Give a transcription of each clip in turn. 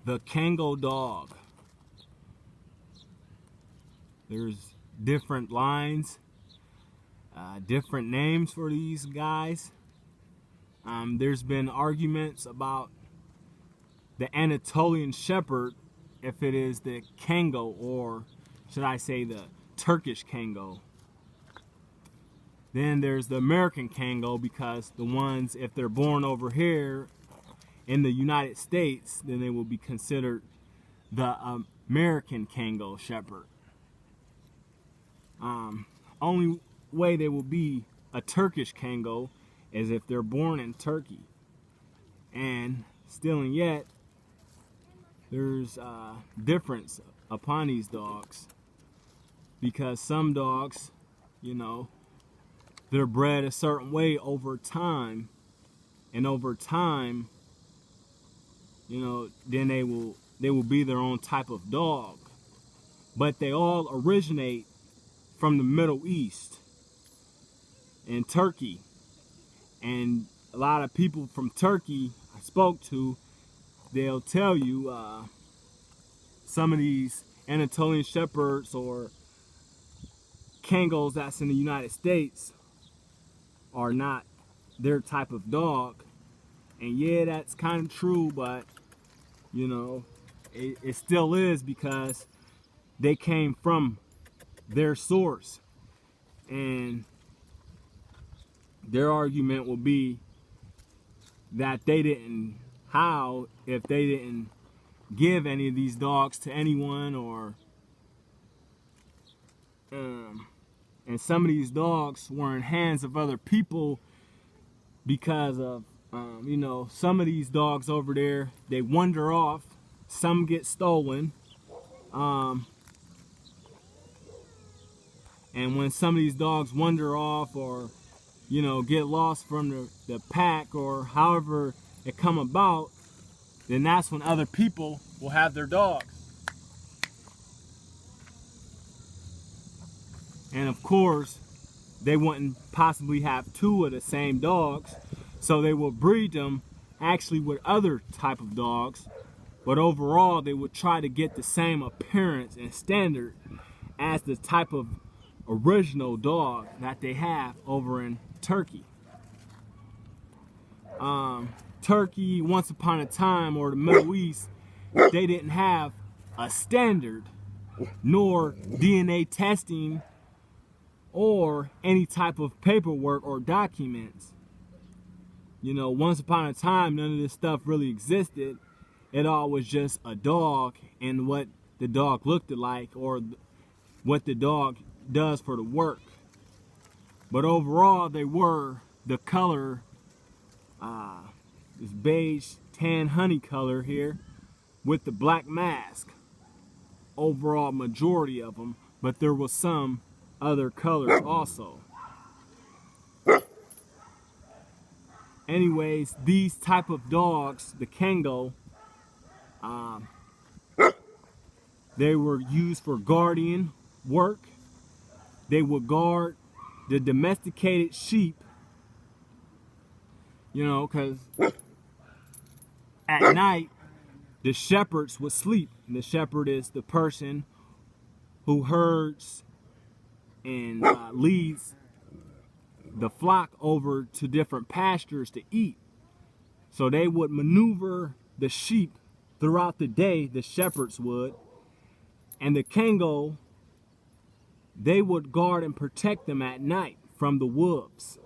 the Kangal dog. There's different lines, different names for these guys. There's been arguments about the Anatolian Shepherd, if it is the Kangal, or should I say the Turkish Kangal. Then there's the American Kangal, because the ones, if they're born over here in the United States, then they will be considered the American Kangal Shepherd. Only way they will be a Turkish Kangal is if they're born in Turkey. And still and yet, there's a difference upon these dogs, because some dogs, you know, they're bred a certain way over time, and over time, you know, then they will be their own type of dog. But they all originate from the Middle East and Turkey. And a lot of people from Turkey I spoke to, they'll tell you some of these Anatolian Shepherds or Kangals that's in the United States are not their type of dog. And yeah, that's kind of true, but you know, it still is, because they came from their source. And their argument will be that they didn't, how, if they didn't give any of these dogs to anyone, or and some of these dogs were in hands of other people because of you know, some of these dogs over there, they wander off, some get stolen, and when some of these dogs wander off, or you know, get lost from the pack, or however it come about, then that's when other people will have their dogs. And of course, they wouldn't possibly have two of the same dogs, so they will breed them actually with other type of dogs, but overall they would try to get the same appearance and standard as the type of original dog that they have over in Turkey. Turkey, once upon a time, or the Middle East, they didn't have a standard, nor DNA testing, or any type of paperwork or documents. You know, once upon a time, none of this stuff really existed. It all was just a dog and what the dog looked like, or what the dog does for the work. But overall, they were the color, this beige tan honey color here, with the black mask. Overall majority of them, but there was some other colors also. Anyways, these type of dogs, the Kangal, they were used for guardian work. They would guard the domesticated sheep, you know, because at night the shepherds would sleep. And the shepherd is the person who herds and leads the flock over to different pastures to eat. So they would maneuver the sheep throughout the day, the shepherds would, and the Kangal, they would guard and protect them at night from the wolves,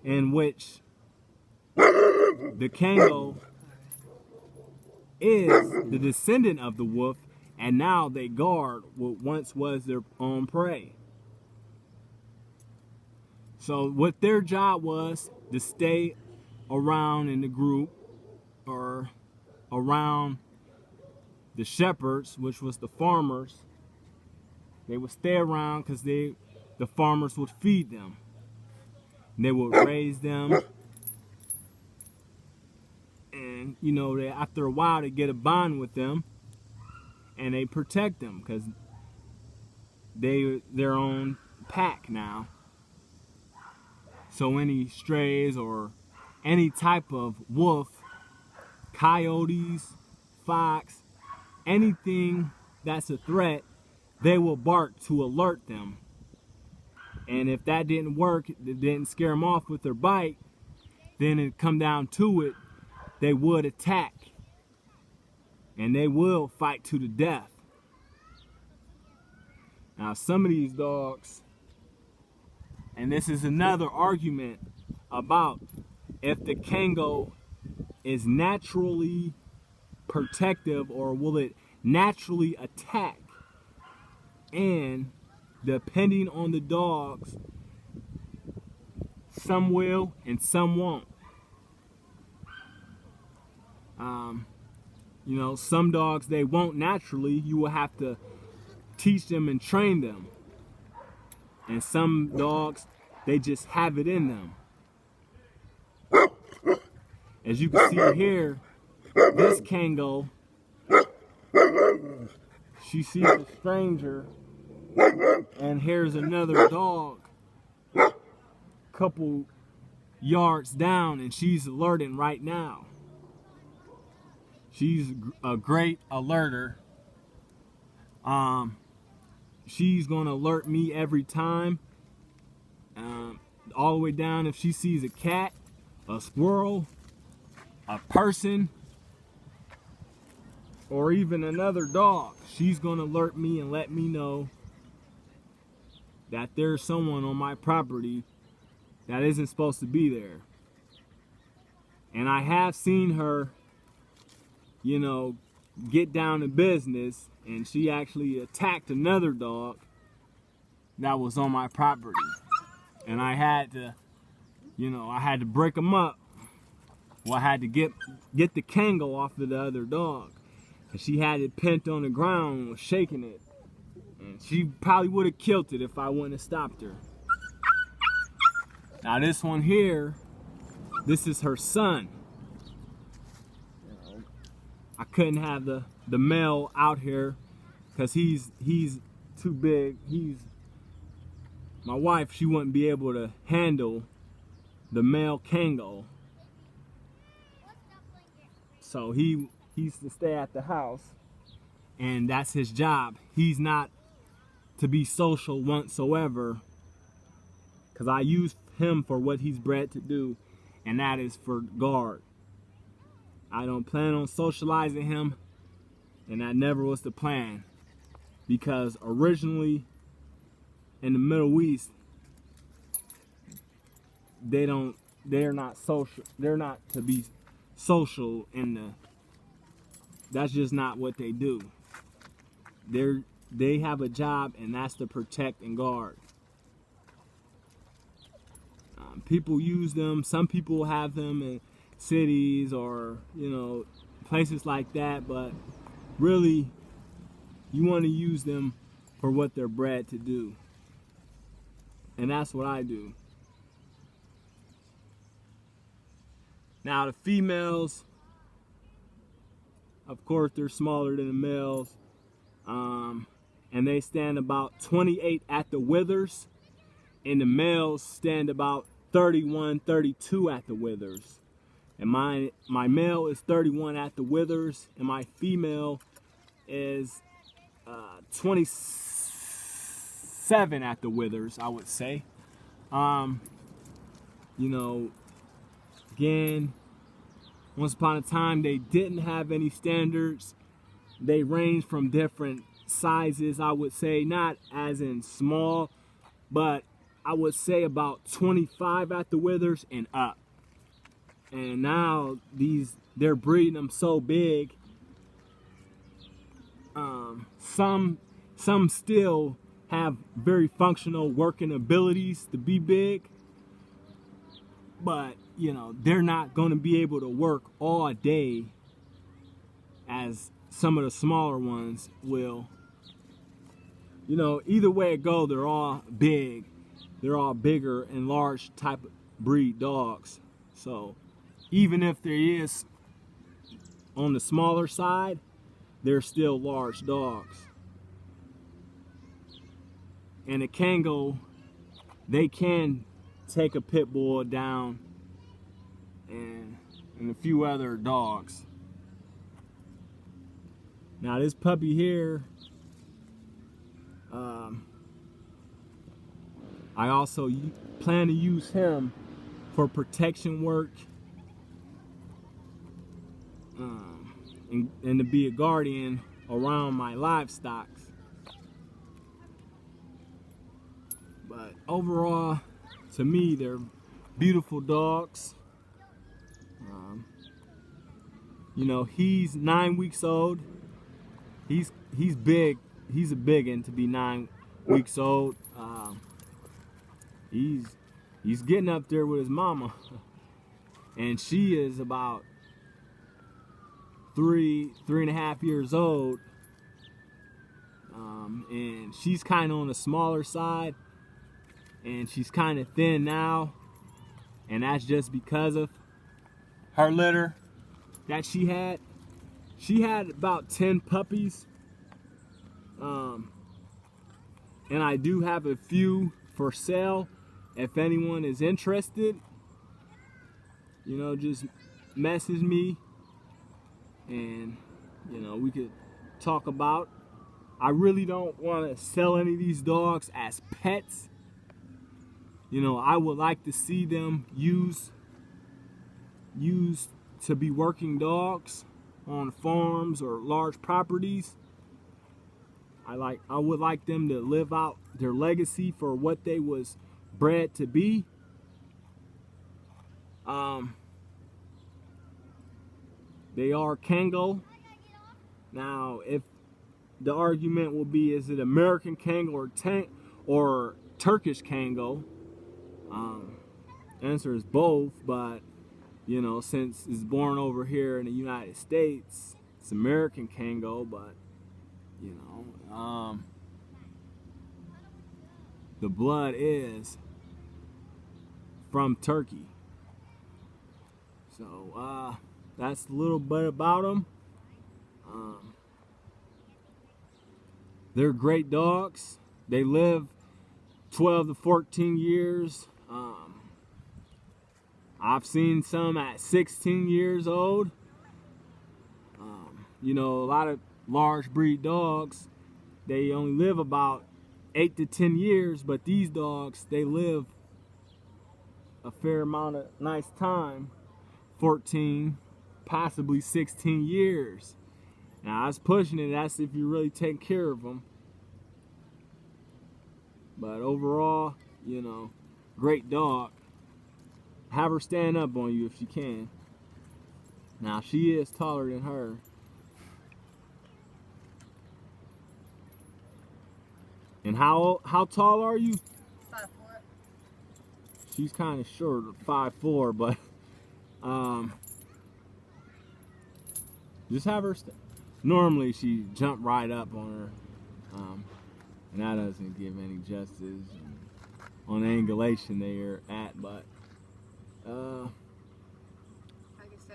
in which the Kangal is the descendant of the wolf, and now they guard what once was their own prey. So what their job was to stay around in the group, or around the shepherds, which was the farmers. They would stay around because the farmers would feed them. And they would raise them. And, you know, after a while, they get a bond with them. And they protect them because they're their own pack now. So any strays or any type of wolf, coyotes, fox, anything that's a threat, they will bark to alert them. And if that didn't work, it didn't scare them off with their bite, then it come down to it, they would attack. And they will fight to the death. Now some of these dogs, and this is another argument about if the Kangal is naturally protective or will it naturally attack. And depending on the dogs, some will and some won't. You know, some dogs, they won't naturally. You will have to teach them and train them. And some dogs, they just have it in them. As you can see here, this Kangal, she sees a stranger, and here's another dog a couple yards down, and she's alerting right now. She's a great alerter. She's gonna alert me every time. All the way down if she sees a cat, a squirrel, a person, or even another dog. She's gonna alert me and let me know that there's someone on my property that isn't supposed to be there. And I have seen her, you know, get down to business, and she actually attacked another dog that was on my property. And I had to, you know, I had to break them up. Well, I had to get the Kangal off of the other dog. And she had it pinned on the ground and was shaking it. And she probably would have killed it if I wouldn't have stopped her. Now this one here, this is her son. I couldn't have the male out here because he's too big. My wife, she wouldn't be able to handle the male Kangal. So he's to stay at the house, and that's his job. He's not to be social whatsoever, because I use him for what he's bred to do, and that is for guard. I don't plan on socializing him, and that never was the plan, because originally in the Middle East, they're not social. They're not to be social that's just not what they do. They have a job, and that's to protect and guard. People use them. Some people have them in cities or, you know, places like that, but really you want to use them for what they're bred to do. And that's what I do. Now the females, of course, they're smaller than the males, and they stand about 28 at the withers, and the males stand about 31, 32 at the withers. And my male is 31 at the withers, and my female is 27 at the withers, I would say. You know, again, once upon a time, they didn't have any standards. They range from different sizes, I would say, not as in small, but I would say about 25 at the withers and up. And now they're breeding them so big. Some still have very functional working abilities to be big, but you know, they're not going to be able to work all day as some of the smaller ones will. You know, either way it go, they're all big. They're all bigger and large type of breed dogs. So even if there is on the smaller side, they're still large dogs. And a Kangal, they can take a pit bull down and a few other dogs. Now this puppy here, I also plan to use him for protection work, and to be a guardian around my livestock. But overall, to me, they're beautiful dogs. You know, he's 9 weeks old. He's big. He's a big one to be 9 weeks old. He's getting up there with his mama, and she is about 3.5 years old. And she's kind of on the smaller side, and she's kind of thin now, and that's just because of her litter that she had. She had about 10 puppies, and I do have a few for sale. If anyone is interested, you know, just message me, and you know, we could talk about. I really don't want to sell any of these dogs as pets. You know, I would like to see them used to be working dogs on farms or large properties. I would like them to live out their legacy for what they was bred to be. They are Kangal. Now, if the argument will be, is it American Kangal or Turkish Kangal? Answer is both, but you know, since it's born over here in the United States, it's American Kangal. But you know, the blood is from Turkey. So that's a little bit about them. They're great dogs. They live 12 to 14 years. I've seen some at 16 years old. You know, a lot of large breed dogs, they only live about 8 to 10 years, but these dogs, they live a fair amount of nice time, 14, possibly 16 years. Now, I was pushing it, that's if you really take care of them. But overall, you know, great dog. Have her stand up on you if she can. Now, she is taller than her. And how tall are you? 5'4". She's kind of short, 5'4", but just have her. Normally, she jump right up on her, and that doesn't give any justice on the angulation they're at. But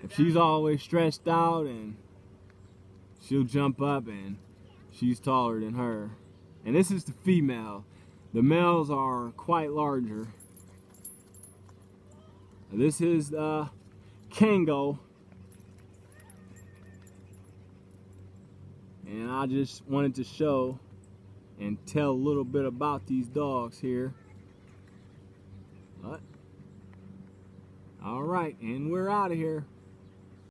if she's always stretched out, and she'll jump up, and she's taller than her. And this is the female. The males are quite larger. This is Kangal. And I just wanted to show and tell a little bit about these dogs here. But, all right, and we're out of here.